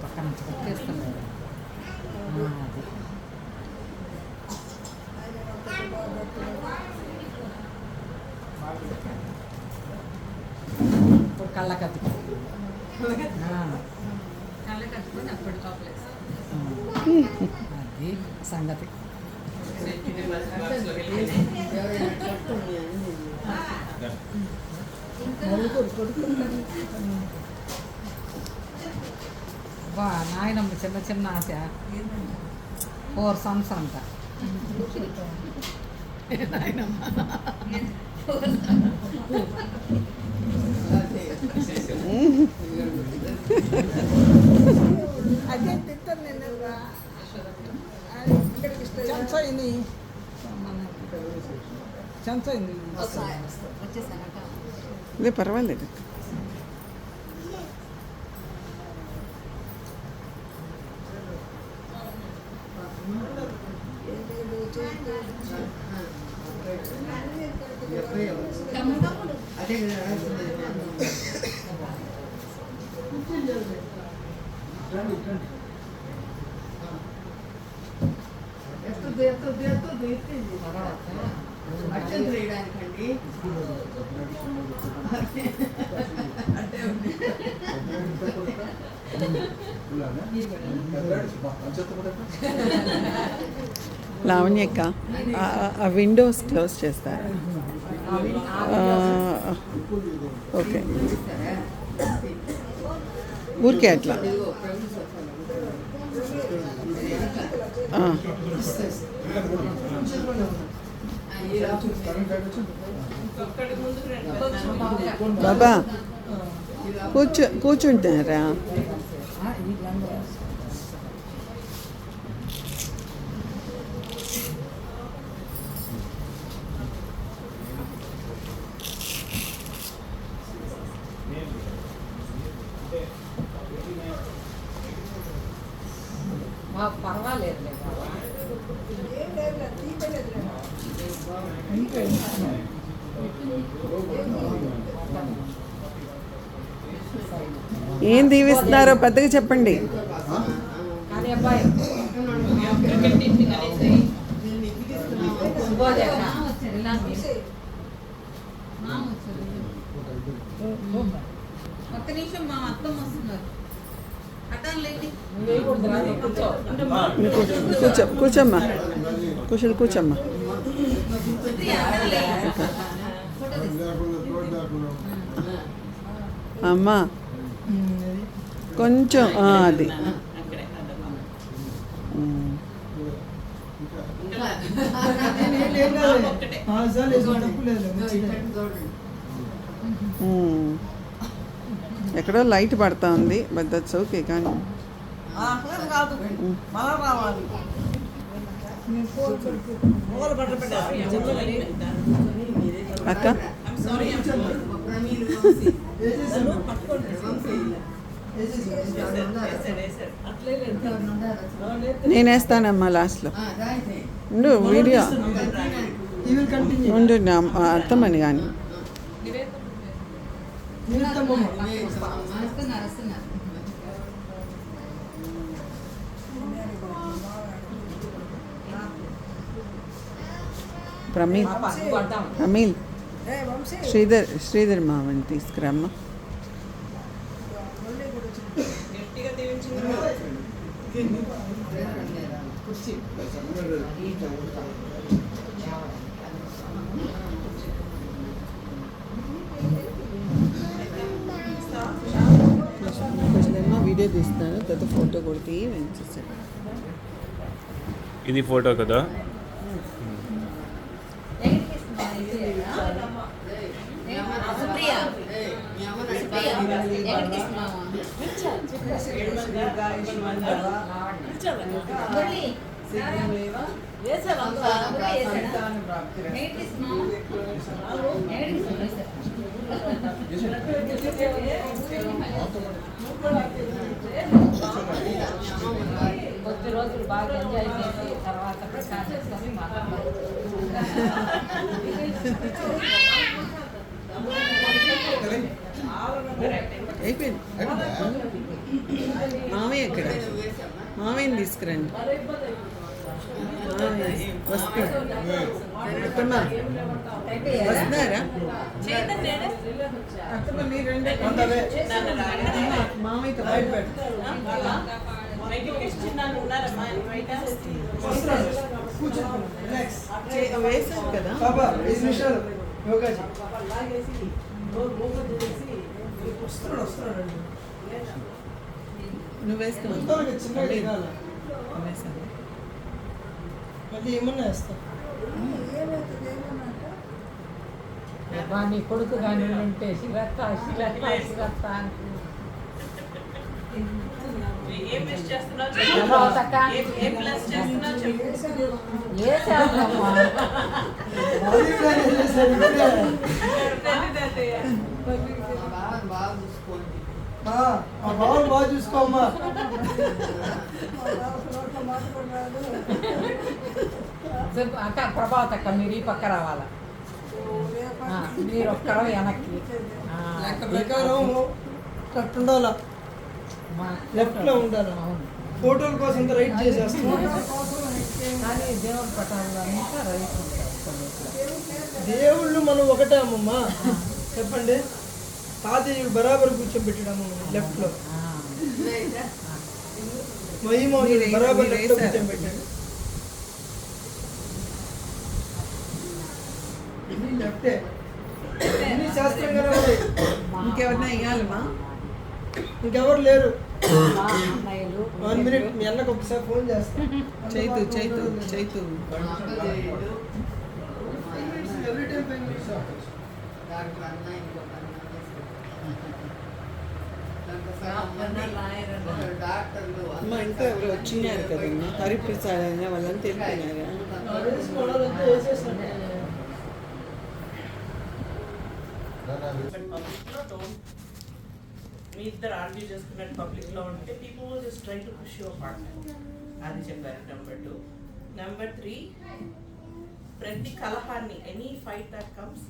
పక్క నుంచి పెట్టేస్తున్నాడు. ఇప్పుడు కళ్ళకత్తుకొని అప్పుడు అది సంగతి. బా నాయనమ్మ చిన్న చిన్న ఆశ 4 sons అంట నాయనమ్మ. అదే తింటాను నేను చెంచయింది చెంచయింది లే పర్వాలేదు. లావణ్యక్క ఆ విండోస్ క్లోజ్ చేస్తారా? ఓకే, ఊరికే అట్లా. బాబా కూర్చుంటారా? పర్వాలేదు. ఏం దీవిస్తున్నారో పెద్దగా చెప్పండి. ఒక్క నిమిషం మా అత్తమ్మ వస్తున్నారు. కూర్చోమ్మా, కూర్చోమ్మా. అమ్మా కొంచెం అది ఎక్కడో లైట్ పడతా ఉంది, బట్ దట్స్ ఓకే. కానీ అక్క నేనేస్తానమ్మా లాస్ట్లో. ఉండు వీడియో ఉండు, అర్థమని కానీ ప్రమీల్ శ్రీధర్ మామని తీసుకురామ్మా. వీడియో తీస్తాను, తర్వాత ఫోటో కొడితే ఇది ఫోటో కదా. కొద్ది రోజులు బాగా ఎంజాయ్ చేసి తర్వాత ప్రసాద్ చేసుకొని మాట్లాడాలి. అయిపోయింది. మామయ్య ఎక్కడ? మామయ్యని తీసుకురండి. వస్తున్నారు. అత్తమ్మ వస్తున్నారా? అత్తమ్మ మీరు రండి. మామయ్యతో వేసాను కదా. నువ్వు వేస్తున్నావు. నీ కొడుకు కానీ ఉంటే శిలత్త శిలత్త శిలత్త ఏ చేస్తామ్మా బాగా చూసుకోమ్మా. అక్క ప్రభావత్ అక్క మీరు ఈ పక్క రావాలా మీరు ఒక్కరో వెనక్కి లెక్క ప్రకారం కరెక్ట్ ఉండాలా, లెఫ్ట్ లో ఉండాలి. ఫోటోల కోసం ఇంత రైట్ చేసేస్తున్నాం. కానీ దేవుడి పటాల్లో అంతా రైట్ ఉంటారు. దేవుళ్ళు మనం ఒకటే అమ్మమ్మా, చెప్పండి. తాతయ్య బరాబర్ కూర్చోబెట్టడము లెఫ్ట్ లో, మహిమ బరాబర్ లెఫ్ట్ లో కూర్చోబెట్టాడు. ఇది లెఫ్టే, అన్ని శాస్త్రంగానే ఉన్నాయి. ఇంకెవరినా ఇవ్వాలమ్మా? ఇంకెవరు లేరు. అన్నయ్యలు 1 minute మీ అన్నకు ఒకసారి ఫోన్ చేస్తా. Chaitu Chaitu Chaitu every time fine అమ్మ ఇంకా ఎవరు వచ్చినారు కదమ్మా, హరిప్రసాద్ అయినా వాళ్ళని తెలిపినారా? మీ ఇద్దరు ఆర్గ్యూ చేసుకున్నట్టు పబ్లిక్ లో ఉంటే people will just try to push you apart. అది చెప్పారు. నెంబర్ 2. నెంబర్ 3, ప్రతి కలహాన్ని, any fight that comes,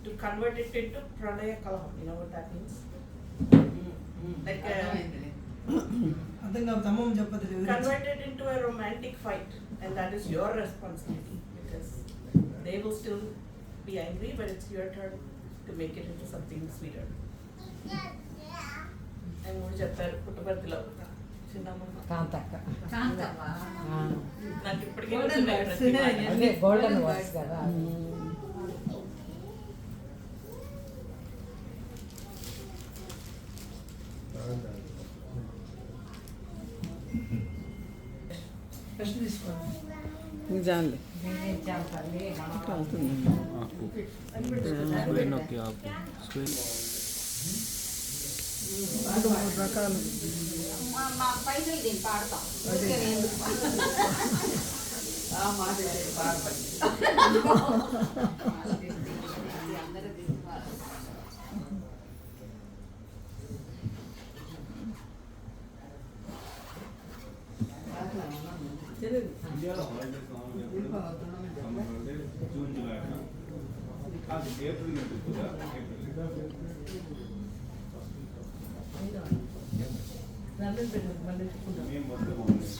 to convert it into ప్రళయ కలహం. You know what that means? Like అర్థం కాదు, అమ్మమ్మ చెప్పదు. convert it into a romantic fight, and that is your responsibility, because they will still be angry, but it's your turn to make it into something sweeter. And more చెప్పారు పుట్టపర్తిలో చిన్నమ్మ కాంతక్క నాకు ఇప్పటికీ గుర్తున్నాయి ప్రతి మాట. అదే గోల్డెన్ వర్డ్స్ కదా. ఫస్ట్ తీసుకోండి. నిజాలే నేనేం చేస్తాను అవుతుంది. రకాలు మా పైసలు దీన్ని పాడతాం.